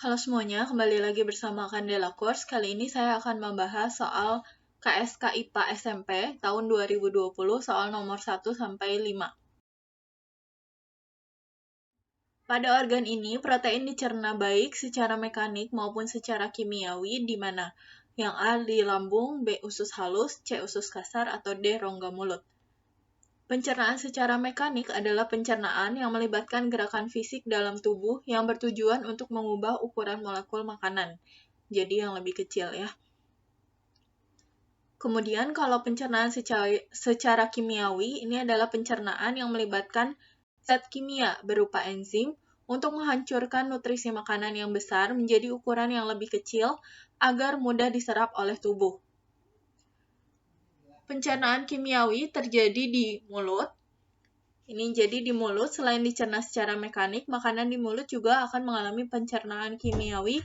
Halo semuanya, kembali lagi bersama Candela Course. Kali ini saya akan membahas soal KSK IPA SMP tahun 2020, soal nomor 1-5. Pada organ ini, protein dicerna baik secara mekanik maupun secara kimiawi, di mana yang A di lambung, B usus halus, C usus kasar, atau D rongga mulut. Pencernaan secara mekanik adalah pencernaan yang melibatkan gerakan fisik dalam tubuh yang bertujuan untuk mengubah ukuran molekul makanan. Jadi yang lebih kecil ya. Kemudian kalau pencernaan secara kimiawi, ini adalah pencernaan yang melibatkan zat kimia berupa enzim untuk menghancurkan nutrisi makanan yang besar menjadi ukuran yang lebih kecil agar mudah diserap oleh tubuh. Pencernaan kimiawi terjadi di mulut. Ini jadi di mulut, selain dicerna secara mekanik, makanan di mulut juga akan mengalami pencernaan kimiawi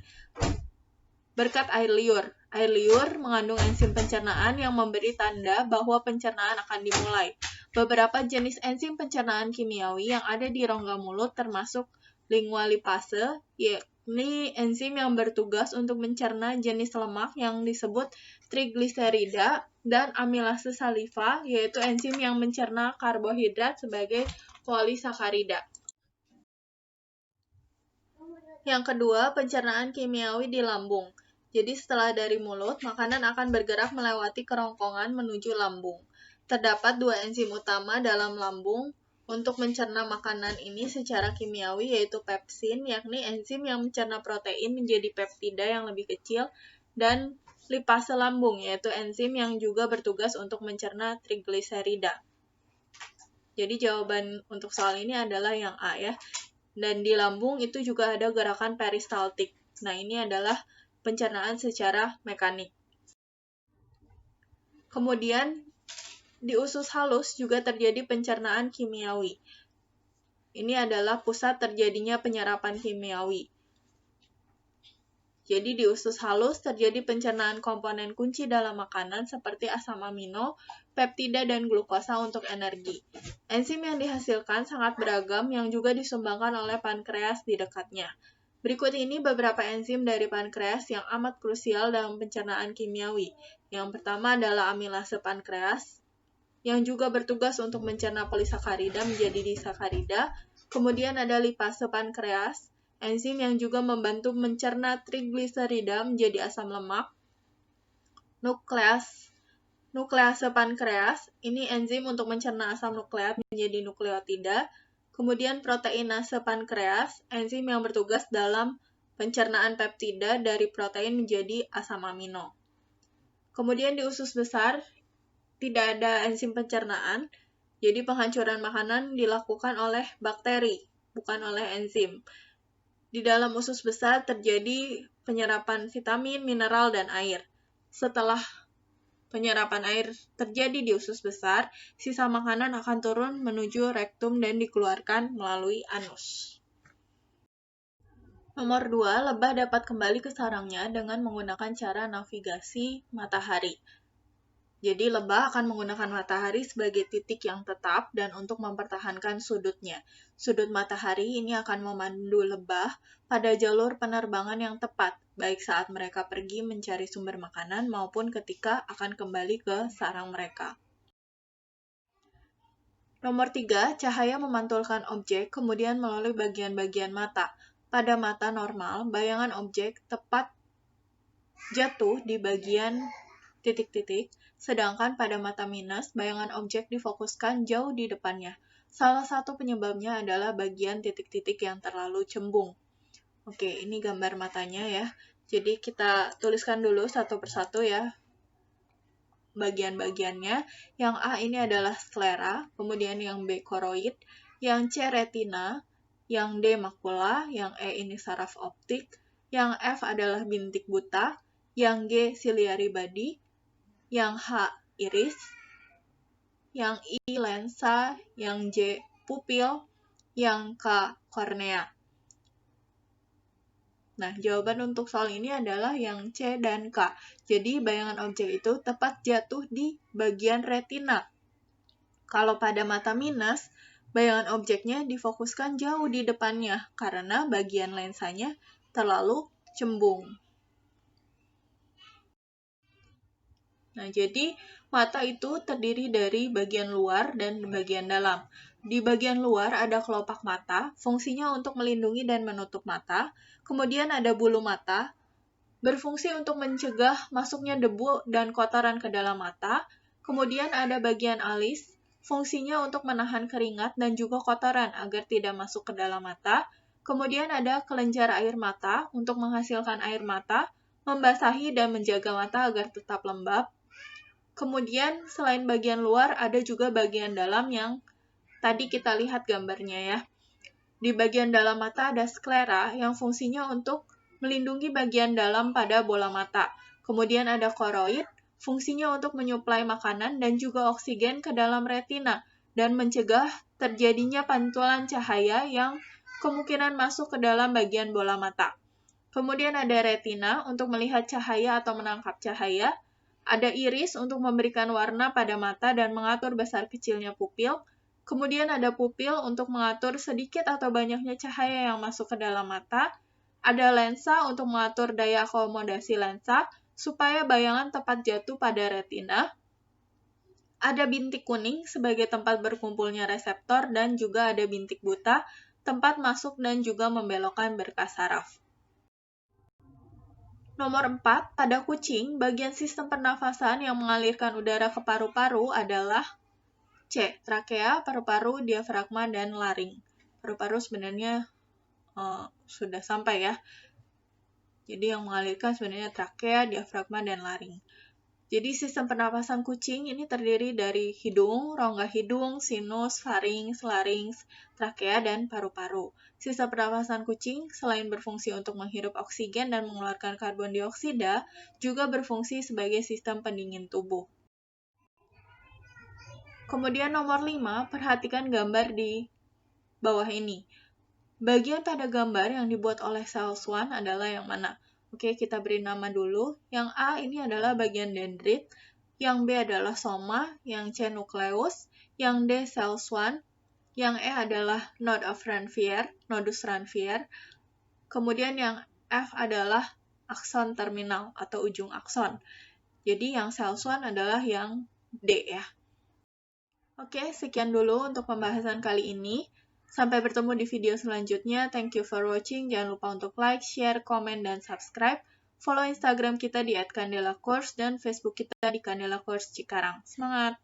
berkat air liur. Air liur mengandung enzim pencernaan yang memberi tanda bahwa pencernaan akan dimulai. Beberapa jenis enzim pencernaan kimiawi yang ada di rongga mulut termasuk lingualipase, yakni enzim yang bertugas untuk mencerna jenis lemak yang disebut trigliserida, dan amilase saliva, yaitu enzim yang mencerna karbohidrat sebagai polisakarida. Yang kedua, pencernaan kimiawi di lambung. Jadi setelah dari mulut, makanan akan bergerak melewati kerongkongan menuju lambung. Terdapat dua enzim utama dalam lambung untuk mencerna makanan ini secara kimiawi, yaitu pepsin, yakni enzim yang mencerna protein menjadi peptida yang lebih kecil, dan lipase lambung, yaitu enzim yang juga bertugas untuk mencerna trigliserida. Jadi jawaban untuk soal ini adalah yang A ya. Dan di lambung itu juga ada gerakan peristaltik. Nah, ini adalah pencernaan secara mekanik. Kemudian, di usus halus juga terjadi pencernaan kimiawi. Ini adalah pusat terjadinya penyerapan kimiawi. Jadi di usus halus terjadi pencernaan komponen kunci dalam makanan seperti asam amino, peptida, dan glukosa untuk energi. Enzim yang dihasilkan sangat beragam yang juga disumbangkan oleh pankreas di dekatnya. Berikut ini beberapa enzim dari pankreas yang amat krusial dalam pencernaan kimiawi. Yang pertama adalah amilase pankreas, yang juga bertugas untuk mencerna polisakarida menjadi disakarida. Kemudian ada lipase pankreas, enzim yang juga membantu mencerna trigliserida menjadi asam lemak. Nuklease pankreas, ini enzim untuk mencerna asam nukleat menjadi nukleotida. Kemudian proteinase pankreas, enzim yang bertugas dalam pencernaan peptida dari protein menjadi asam amino. Kemudian di usus besar, tidak ada enzim pencernaan, jadi penghancuran makanan dilakukan oleh bakteri, bukan oleh enzim. Di dalam usus besar terjadi penyerapan vitamin, mineral, dan air. Setelah penyerapan air terjadi di usus besar, sisa makanan akan turun menuju rektum dan dikeluarkan melalui anus. Nomor 2, lebah dapat kembali ke sarangnya dengan menggunakan cara navigasi matahari. Jadi lebah akan menggunakan matahari sebagai titik yang tetap dan untuk mempertahankan sudutnya. Sudut matahari ini akan memandu lebah pada jalur penerbangan yang tepat, baik saat mereka pergi mencari sumber makanan maupun ketika akan kembali ke sarang mereka. Nomor 3, cahaya memantulkan objek kemudian melalui bagian-bagian mata. Pada mata normal, bayangan objek tepat jatuh di bagian titik-titik, sedangkan pada mata minus, bayangan objek difokuskan jauh di depannya. Salah satu penyebabnya adalah bagian titik-titik yang terlalu cembung. Oke, ini gambar matanya ya. Jadi kita tuliskan dulu satu persatu ya bagian-bagiannya. Yang A ini adalah sklera, kemudian yang B koroid, yang C retina, yang D makula, yang E ini saraf optik, yang F adalah bintik buta, yang G ciliary body, yang H iris, yang I lensa, yang J pupil, yang K kornea. Nah, jawaban untuk soal ini adalah yang C dan K. Jadi, bayangan objek itu tepat jatuh di bagian retina. Kalau pada mata minus, bayangan objeknya difokuskan jauh di depannya karena bagian lensanya terlalu cembung. Nah, jadi mata itu terdiri dari bagian luar dan bagian dalam. Di bagian luar ada kelopak mata, fungsinya untuk melindungi dan menutup mata. Kemudian ada bulu mata, berfungsi untuk mencegah masuknya debu dan kotoran ke dalam mata. Kemudian ada bagian alis, fungsinya untuk menahan keringat dan juga kotoran agar tidak masuk ke dalam mata. Kemudian ada kelenjar air mata untuk menghasilkan air mata, membasahi dan menjaga mata agar tetap lembab. Kemudian selain bagian luar ada juga bagian dalam yang tadi kita lihat gambarnya ya. Di bagian dalam mata ada sklera yang fungsinya untuk melindungi bagian dalam pada bola mata. Kemudian ada koroid, fungsinya untuk menyuplai makanan dan juga oksigen ke dalam retina dan mencegah terjadinya pantulan cahaya yang kemungkinan masuk ke dalam bagian bola mata. Kemudian ada retina untuk melihat cahaya atau menangkap cahaya. Ada iris untuk memberikan warna pada mata dan mengatur besar kecilnya pupil. Kemudian ada pupil untuk mengatur sedikit atau banyaknya cahaya yang masuk ke dalam mata. Ada lensa untuk mengatur daya akomodasi lensa supaya bayangan tepat jatuh pada retina. Ada bintik kuning sebagai tempat berkumpulnya reseptor dan juga ada bintik buta, tempat masuk dan juga membelokkan berkas saraf. Nomor 4, pada kucing, bagian sistem pernafasan yang mengalirkan udara ke paru-paru adalah C. Trakea, paru-paru, diafragma, dan laring. Paru-paru sebenarnya sudah sampai ya. Jadi yang mengalirkan sebenarnya trakea, diafragma, dan laring. Jadi sistem pernapasan kucing ini terdiri dari hidung, rongga hidung, sinus, farinks, larynx, trakea, dan paru-paru. Sistem pernapasan kucing selain berfungsi untuk menghirup oksigen dan mengeluarkan karbon dioksida, juga berfungsi sebagai sistem pendingin tubuh. Kemudian nomor 5, perhatikan gambar di bawah ini. Bagian pada gambar yang dibuat oleh sel swan adalah yang mana? Oke, kita beri nama dulu. Yang A ini adalah bagian dendrit, yang B adalah soma, yang C nukleus, yang D sel swan, yang E adalah node of Ranvier, nodus Ranvier, kemudian yang F adalah akson terminal atau ujung akson. Jadi yang sel swan adalah yang D ya. Oke, sekian dulu untuk pembahasan kali ini. Sampai bertemu di video selanjutnya. Thank you for watching. Jangan lupa untuk like, share, komen, dan subscribe. Follow Instagram kita di @candelacourse dan Facebook kita di Candela Course Cikarang. Semangat!